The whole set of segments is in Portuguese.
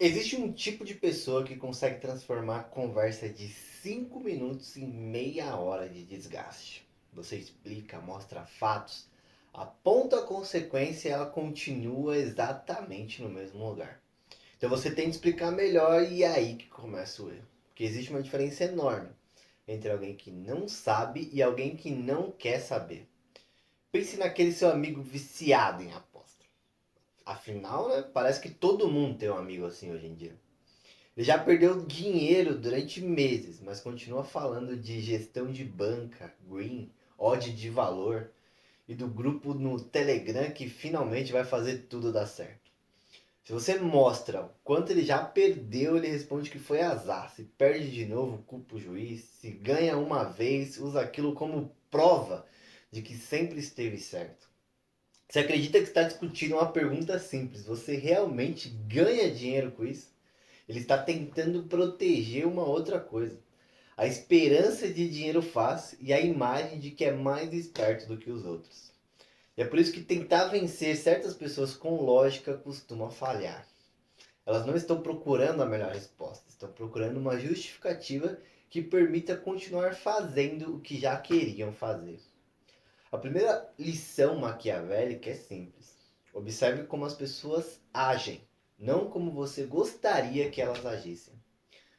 Existe um tipo de pessoa que consegue transformar conversa de 5 minutos em meia hora de desgaste. Você explica, mostra fatos, aponta a consequência e ela continua exatamente no mesmo lugar. Então você tem que explicar melhor e é aí que começa o erro. Porque existe uma diferença enorme entre alguém que não sabe e alguém que não quer saber. Pense naquele seu amigo viciado em aposta. Afinal, né, parece que todo mundo tem um amigo assim hoje em dia. Ele já perdeu dinheiro durante meses, mas continua falando de gestão de banca, green, odd de valor e do grupo no Telegram que finalmente vai fazer tudo dar certo. Se você mostra o quanto ele já perdeu, ele responde que foi azar. Se perde de novo, culpa o juiz. Se ganha uma vez, usa aquilo como prova de que sempre esteve certo. Você acredita que está discutindo uma pergunta simples? Você realmente ganha dinheiro com isso? Ele está tentando proteger uma outra coisa. A esperança de dinheiro fácil e a imagem de que é mais esperto do que os outros. E é por isso que tentar vencer certas pessoas com lógica costuma falhar. Elas não estão procurando a melhor resposta, estão procurando uma justificativa que permita continuar fazendo o que já queriam fazer. A primeira lição maquiavélica é simples. Observe como as pessoas agem, não como você gostaria que elas agissem.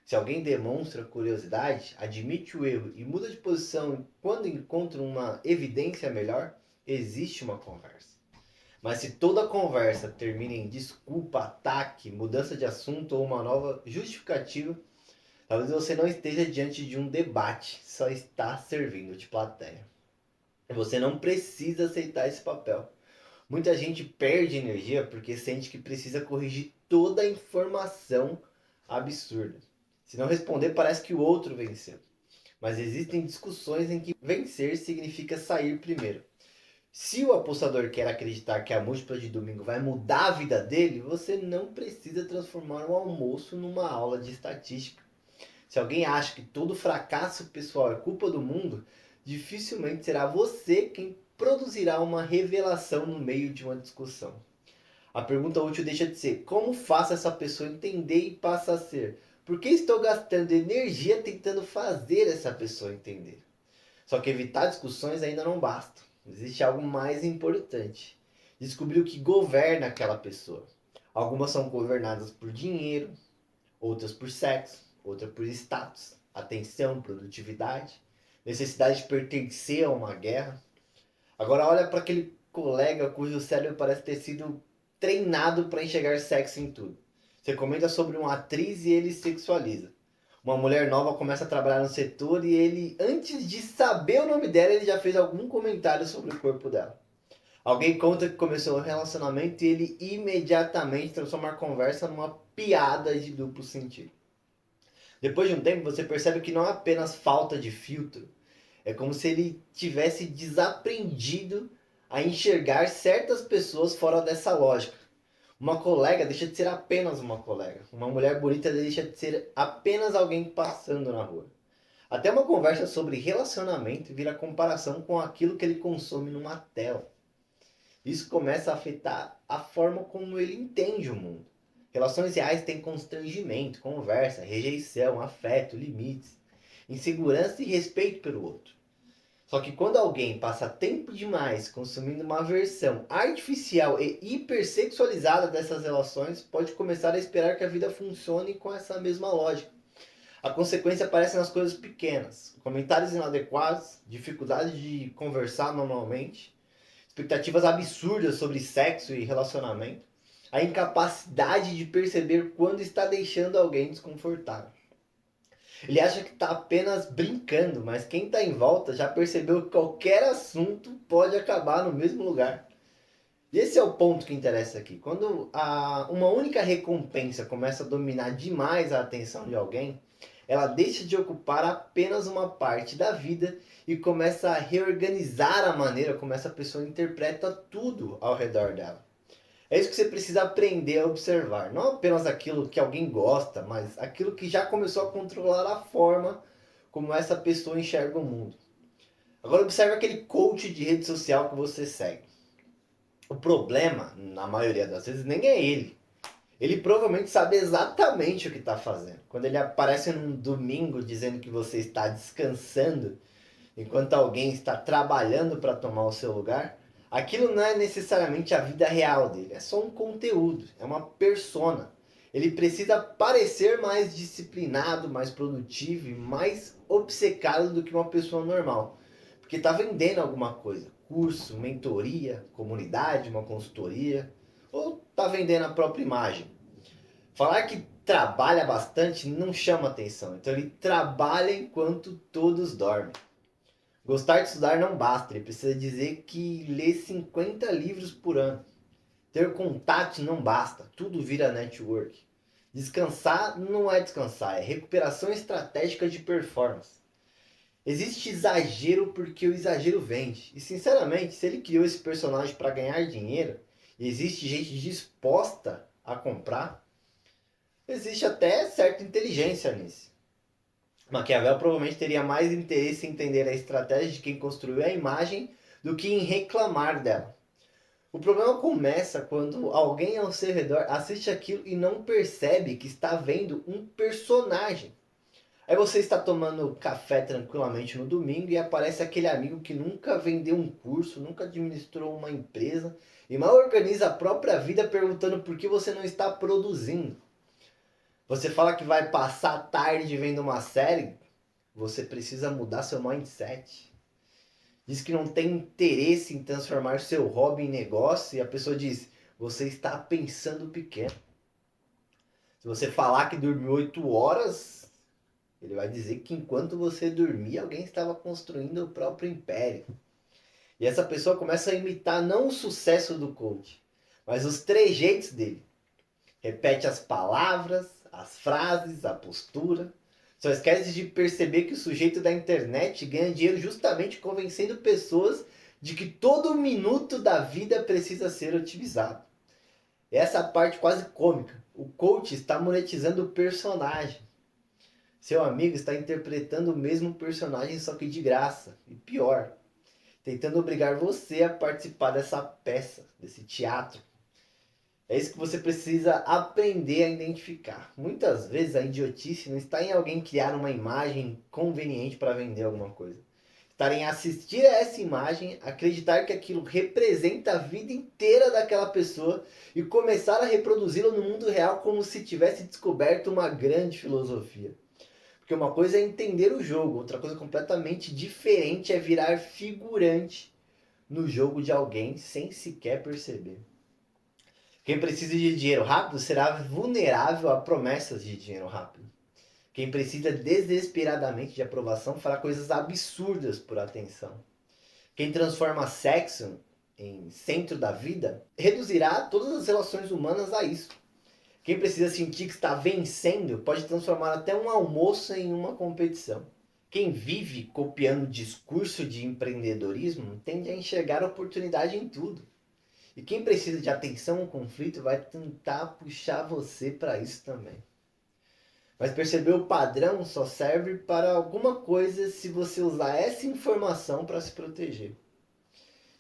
Se alguém demonstra curiosidade, admite o erro e muda de posição quando encontra uma evidência melhor, existe uma conversa. Mas se toda conversa termina em desculpa, ataque, mudança de assunto ou uma nova justificativa, talvez você não esteja diante de um debate, só está servindo de plateia. Você não precisa aceitar esse papel. Muita gente perde energia porque sente que precisa corrigir toda a informação absurda. Se não responder, parece que o outro venceu. Mas existem discussões em que vencer significa sair primeiro. Se o apostador quer acreditar que a múltipla de domingo vai mudar a vida dele, você não precisa transformar o almoço numa aula de estatística. Se alguém acha que todo fracasso pessoal é culpa do mundo, dificilmente será você quem produzirá uma revelação no meio de uma discussão. A pergunta útil deixa de ser como faço essa pessoa entender e passa a ser por que estou gastando energia tentando fazer essa pessoa entender. Só que evitar discussões ainda não basta. Existe algo mais importante. Descobrir o que governa aquela pessoa. Algumas são governadas por dinheiro, outras por sexo, outras por status, atenção, produtividade, necessidade de pertencer a uma guerra. Agora olha para aquele colega cujo cérebro parece ter sido treinado para enxergar sexo em tudo. Você comenta sobre uma atriz e ele sexualiza. Uma mulher nova começa a trabalhar no setor e ele, antes de saber o nome dela, ele já fez algum comentário sobre o corpo dela. Alguém conta que começou um relacionamento e ele imediatamente transforma a conversa numa piada de duplo sentido. Depois de um tempo, você percebe que não é apenas falta de filtro, é como se ele tivesse desaprendido a enxergar certas pessoas fora dessa lógica. Uma colega deixa de ser apenas uma colega. Uma mulher bonita deixa de ser apenas alguém passando na rua. Até uma conversa sobre relacionamento vira comparação com aquilo que ele consome numa tela. Isso começa a afetar a forma como ele entende o mundo. Relações reais têm constrangimento, conversa, rejeição, afeto, limites, insegurança e respeito pelo outro. Só que quando alguém passa tempo demais consumindo uma versão artificial e hipersexualizada dessas relações, pode começar a esperar que a vida funcione com essa mesma lógica. A consequência aparece nas coisas pequenas. Comentários inadequados, dificuldade de conversar normalmente, expectativas absurdas sobre sexo e relacionamento, a incapacidade de perceber quando está deixando alguém desconfortável. Ele acha que está apenas brincando, mas quem está em volta já percebeu que qualquer assunto pode acabar no mesmo lugar. E esse é o ponto que interessa aqui. Quando uma única recompensa começa a dominar demais a atenção de alguém, ela deixa de ocupar apenas uma parte da vida e começa a reorganizar a maneira como essa pessoa interpreta tudo ao redor dela. É isso que você precisa aprender a observar. Não apenas aquilo que alguém gosta, mas aquilo que já começou a controlar a forma como essa pessoa enxerga o mundo. Agora observe aquele coach de rede social que você segue. O problema, na maioria das vezes, nem é ele. Ele provavelmente sabe exatamente o que está fazendo. Quando ele aparece num domingo dizendo que você está descansando, enquanto alguém está trabalhando para tomar o seu lugar, aquilo não é necessariamente a vida real dele, é só um conteúdo, é uma persona. Ele precisa parecer mais disciplinado, mais produtivo e mais obcecado do que uma pessoa normal. Porque está vendendo alguma coisa, curso, mentoria, comunidade, uma consultoria, ou está vendendo a própria imagem. Falar que trabalha bastante não chama atenção, então ele trabalha enquanto todos dormem. Gostar de estudar não basta, ele precisa dizer que lê 50 livros por ano. Ter contato não basta, tudo vira network. Descansar não é descansar, é recuperação estratégica de performance. Existe exagero porque o exagero vende. E sinceramente, se ele criou esse personagem para ganhar dinheiro, e existe gente disposta a comprar, existe até certa inteligência nisso. Maquiavel provavelmente teria mais interesse em entender a estratégia de quem construiu a imagem do que em reclamar dela. O problema começa quando alguém ao seu redor assiste aquilo e não percebe que está vendo um personagem. Aí você está tomando café tranquilamente no domingo e aparece aquele amigo que nunca vendeu um curso, nunca administrou uma empresa e mal organiza a própria vida perguntando por que você não está produzindo. Você fala que vai passar a tarde vendo uma série, você precisa mudar seu mindset. Diz que não tem interesse em transformar seu hobby em negócio e a pessoa diz, você está pensando pequeno. Se você falar que dormiu 8 horas, ele vai dizer que enquanto você dormia, alguém estava construindo o próprio império. E essa pessoa começa a imitar não o sucesso do coach, mas os trejeitos dele. Repete as palavras, as frases, a postura. Só esquece de perceber que o sujeito da internet ganha dinheiro justamente convencendo pessoas de que todo minuto da vida precisa ser otimizado. Essa é a parte quase cômica. O coach está monetizando o personagem. Seu amigo está interpretando o mesmo personagem, só que de graça. E pior, tentando obrigar você a participar dessa peça, desse teatro. É isso que você precisa aprender a identificar. Muitas vezes a idiotice não está em alguém criar uma imagem conveniente para vender alguma coisa. Está em assistir a essa imagem, acreditar que aquilo representa a vida inteira daquela pessoa e começar a reproduzi-la no mundo real como se tivesse descoberto uma grande filosofia. Porque uma coisa é entender o jogo, outra coisa completamente diferente é virar figurante no jogo de alguém sem sequer perceber. Quem precisa de dinheiro rápido será vulnerável a promessas de dinheiro rápido. Quem precisa desesperadamente de aprovação fará coisas absurdas por atenção. Quem transforma sexo em centro da vida reduzirá todas as relações humanas a isso. Quem precisa sentir que está vencendo pode transformar até um almoço em uma competição. Quem vive copiando discurso de empreendedorismo tende a enxergar oportunidade em tudo. E quem precisa de atenção ao conflito vai tentar puxar você para isso também. Mas perceber o padrão só serve para alguma coisa se você usar essa informação para se proteger.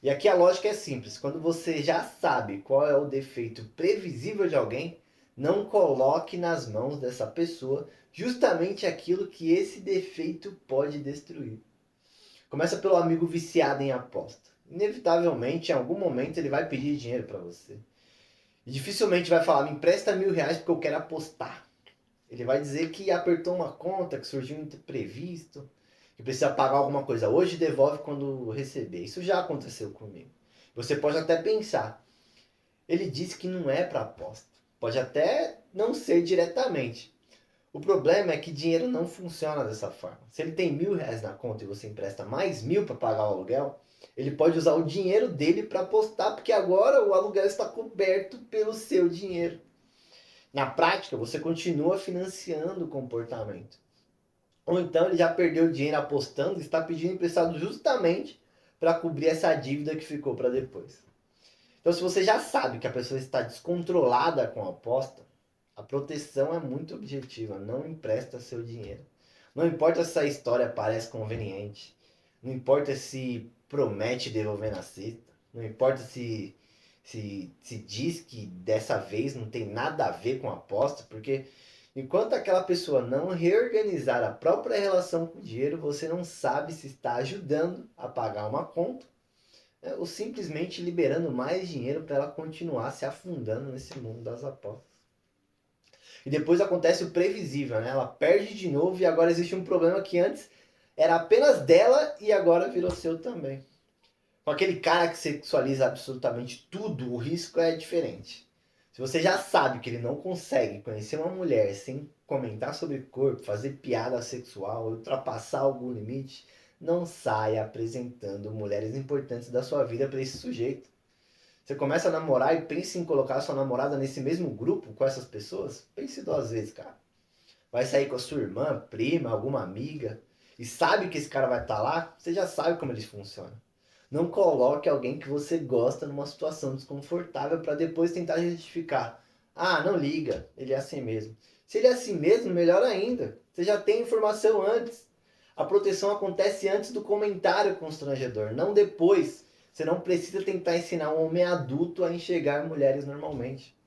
E aqui a lógica é simples. Quando você já sabe qual é o defeito previsível de alguém, não coloque nas mãos dessa pessoa justamente aquilo que esse defeito pode destruir. Começa pelo amigo viciado em aposta. Inevitavelmente, em algum momento, ele vai pedir dinheiro para você. E dificilmente vai falar, me empresta R$ 1.000 porque eu quero apostar. Ele vai dizer que apertou uma conta, que surgiu um imprevisto, que precisa pagar alguma coisa hoje e devolve quando receber. Isso já aconteceu comigo. Você pode até pensar, ele disse que não é para aposta. Pode até não ser diretamente. O problema é que dinheiro não funciona dessa forma. Se ele tem R$ 1.000 na conta e você empresta mais 1.000 para pagar o aluguel, ele pode usar o dinheiro dele para apostar, porque agora o aluguel está coberto pelo seu dinheiro. Na prática, você continua financiando o comportamento. Ou então ele já perdeu dinheiro apostando e está pedindo emprestado justamente para cobrir essa dívida que ficou para depois. Então, se você já sabe que a pessoa está descontrolada com a aposta, a proteção é muito objetiva. Não empresta seu dinheiro. Não importa se a história parece conveniente. Não importa se promete devolver na sexta. Não importa se se diz que dessa vez não tem nada a ver com aposta, porque enquanto aquela pessoa não reorganizar a própria relação com o dinheiro, você não sabe se está ajudando a pagar uma conta, né, ou simplesmente liberando mais dinheiro para ela continuar se afundando nesse mundo das apostas. E depois acontece o previsível, né? Ela perde de novo e agora existe um problema que antes era apenas dela e agora virou seu também. Com aquele cara que sexualiza absolutamente tudo, o risco é diferente. Se você já sabe que ele não consegue conhecer uma mulher sem comentar sobre corpo, fazer piada sexual, ultrapassar algum limite, não saia apresentando mulheres importantes da sua vida para esse sujeito. Você começa a namorar e pensa em colocar a sua namorada nesse mesmo grupo com essas pessoas? Pense duas vezes, cara. Vai sair com a sua irmã, prima, alguma amiga, e sabe que esse cara vai estar lá, você já sabe como eles funcionam. Não coloque alguém que você gosta numa situação desconfortável para depois tentar justificar. Ah, não liga, ele é assim mesmo. Se ele é assim mesmo, melhor ainda. Você já tem informação antes. A proteção acontece antes do comentário constrangedor, não depois. Você não precisa tentar ensinar um homem adulto a enxergar mulheres normalmente.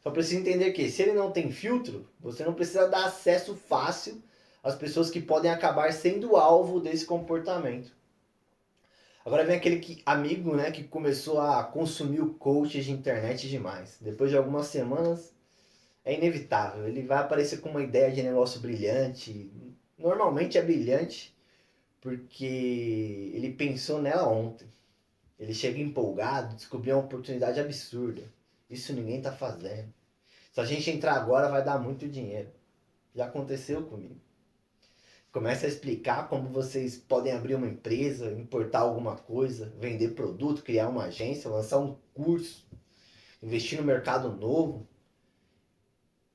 Só precisa entender que se ele não tem filtro, você não precisa dar acesso fácil às pessoas que podem acabar sendo alvo desse comportamento. Agora vem aquele amigo, né, que começou a consumir o coach de internet demais. Depois de algumas semanas, é inevitável. Ele vai aparecer com uma ideia de negócio brilhante. Normalmente é brilhante porque ele pensou nela ontem. Ele chega empolgado, descobriu uma oportunidade absurda. Isso ninguém tá fazendo. Se a gente entrar agora, vai dar muito dinheiro. Já aconteceu comigo. Começa a explicar como vocês podem abrir uma empresa, importar alguma coisa, vender produto, criar uma agência, lançar um curso, investir no mercado novo,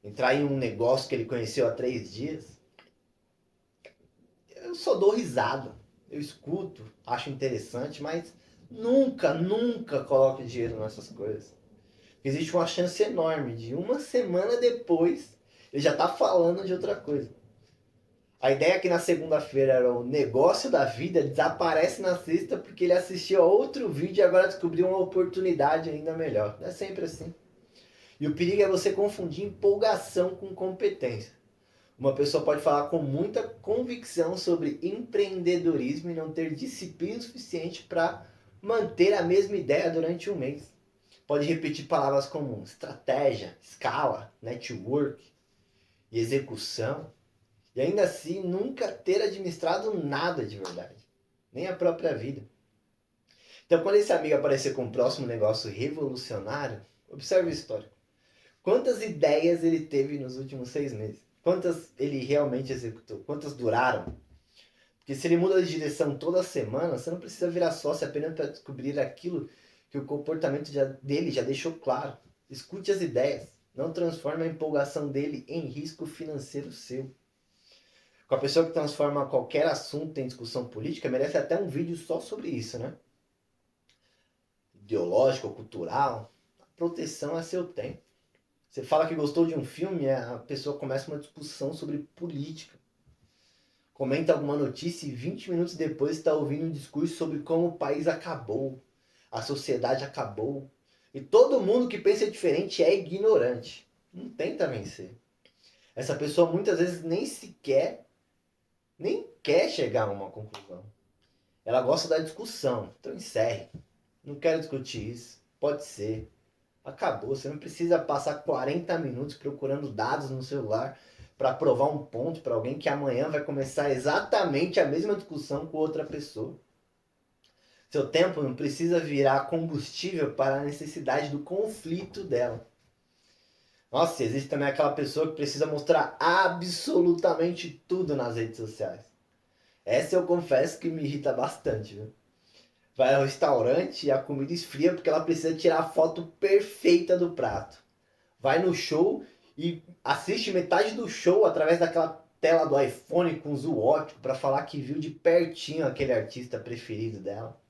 entrar em um negócio que ele conheceu há 3 dias. Eu só dou risada. Eu escuto, acho interessante, mas nunca coloque dinheiro nessas coisas. Existe uma chance enorme de uma semana depois ele já tá falando de outra coisa. A ideia é que na segunda-feira era o negócio da vida, desaparece na sexta porque ele assistiu a outro vídeo e agora descobriu uma oportunidade ainda melhor. É sempre assim. E o perigo é você confundir empolgação com competência. Uma pessoa pode falar com muita convicção sobre empreendedorismo e não ter disciplina suficiente para manter a mesma ideia durante um mês. Pode repetir palavras como estratégia, escala, network e execução, e ainda assim nunca ter administrado nada de verdade, nem a própria vida. Então, quando esse amigo aparecer com o próximo negócio revolucionário, observe o histórico. Quantas ideias ele teve nos últimos 6 meses? Quantas ele realmente executou? Quantas duraram? Porque se ele muda de direção toda semana, você não precisa virar sócio apenas para descobrir aquilo que o comportamento dele já deixou claro. Escute as ideias. Não transforme a empolgação dele em risco financeiro seu. Com a pessoa que transforma qualquer assunto em discussão política, merece até um vídeo só sobre isso, né? Ideológico ou cultural. A proteção é seu tempo. Você fala que gostou de um filme, a pessoa começa uma discussão sobre política. Comenta alguma notícia e 20 minutos depois está ouvindo um discurso sobre como o país acabou, a sociedade acabou. E todo mundo que pensa diferente é ignorante. Não tenta vencer. Essa pessoa muitas vezes nem quer chegar a uma conclusão. Ela gosta da discussão. Então encerre. Não quero discutir isso. Pode ser. Acabou. Você não precisa passar 40 minutos procurando dados no celular para provar um ponto para alguém que amanhã vai começar exatamente a mesma discussão com outra pessoa. Seu tempo não precisa virar combustível para a necessidade do conflito dela. Nossa, existe também aquela pessoa que precisa mostrar absolutamente tudo nas redes sociais. Essa eu confesso que me irrita bastante, viu? Vai ao restaurante e a comida esfria porque ela precisa tirar a foto perfeita do prato. Vai no show e assiste metade do show através daquela tela do iPhone com zoom óptico para falar que viu de pertinho aquele artista preferido dela.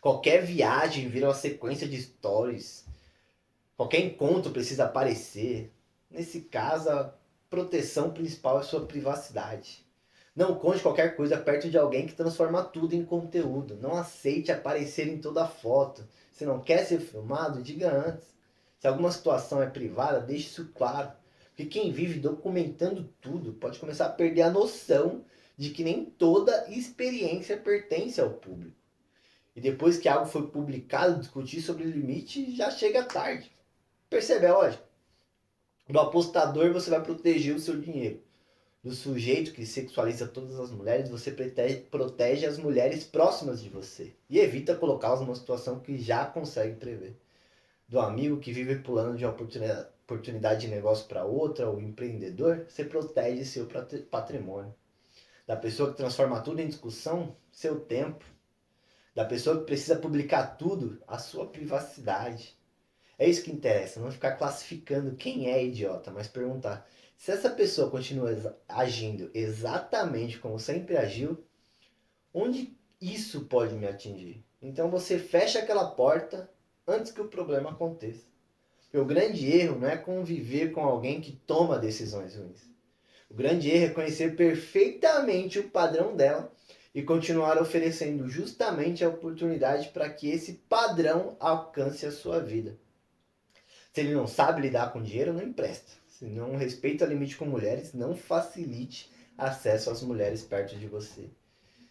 Qualquer viagem vira uma sequência de stories. Qualquer encontro precisa aparecer. Nesse caso, a proteção principal é sua privacidade. Não conte qualquer coisa perto de alguém que transforma tudo em conteúdo. Não aceite aparecer em toda foto. Se não quer ser filmado, diga antes. Se alguma situação é privada, deixe isso claro. Porque quem vive documentando tudo pode começar a perder a noção de que nem toda experiência pertence ao público. E depois que algo foi publicado, discutir sobre o limite já chega tarde. Percebe a lógica? Do apostador você vai proteger o seu dinheiro. Do sujeito que sexualiza todas as mulheres, você protege as mulheres próximas de você. E evita colocá-las numa situação que já consegue prever. Do amigo que vive pulando de uma oportunidade de negócio para outra, o empreendedor, você protege seu patrimônio. Da pessoa que transforma tudo em discussão, seu tempo. Da pessoa que precisa publicar tudo, a sua privacidade. É isso que interessa, não ficar classificando quem é idiota, mas perguntar: se essa pessoa continua agindo exatamente como sempre agiu, onde isso pode me atingir? Então você fecha aquela porta antes que o problema aconteça. Porque o grande erro não é conviver com alguém que toma decisões ruins. O grande erro é conhecer perfeitamente o padrão dela e continuar oferecendo justamente a oportunidade para que esse padrão alcance a sua vida. Se ele não sabe lidar com dinheiro, não empresta. Se não respeita o limite com mulheres, não facilite acesso às mulheres perto de você.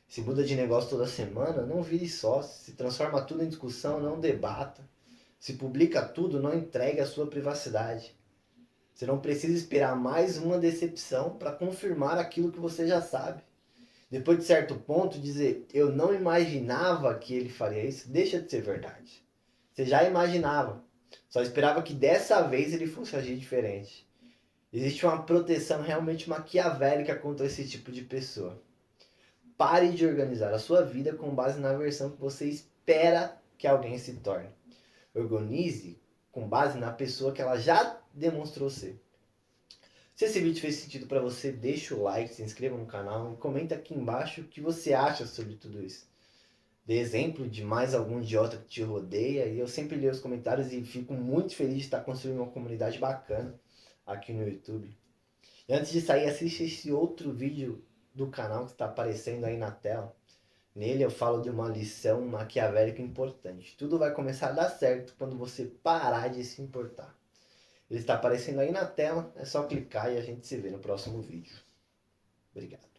Se muda de negócio toda semana, não vire sócio. Se transforma tudo em discussão, não debata. Se publica tudo, não entregue a sua privacidade. Você não precisa esperar mais uma decepção para confirmar aquilo que você já sabe. Depois de certo ponto, dizer eu não imaginava que ele faria isso, deixa de ser verdade. Você já imaginava. Só esperava que dessa vez ele fosse agir diferente. Existe uma proteção realmente maquiavélica contra esse tipo de pessoa. Pare de organizar a sua vida com base na versão que você espera que alguém se torne. Organize com base na pessoa que ela já demonstrou ser. Se esse vídeo fez sentido para você, deixa o like, se inscreva no canal e comenta aqui embaixo o que você acha sobre tudo isso. Dê exemplo de mais algum idiota que te rodeia e eu sempre leio os comentários e fico muito feliz de estar construindo uma comunidade bacana aqui no YouTube. E antes de sair, assiste esse outro vídeo do canal que está aparecendo aí na tela. Nele eu falo de uma lição maquiavélica importante. Tudo vai começar a dar certo quando você parar de se importar. Ele está aparecendo aí na tela, é só clicar e a gente se vê no próximo vídeo. Obrigado.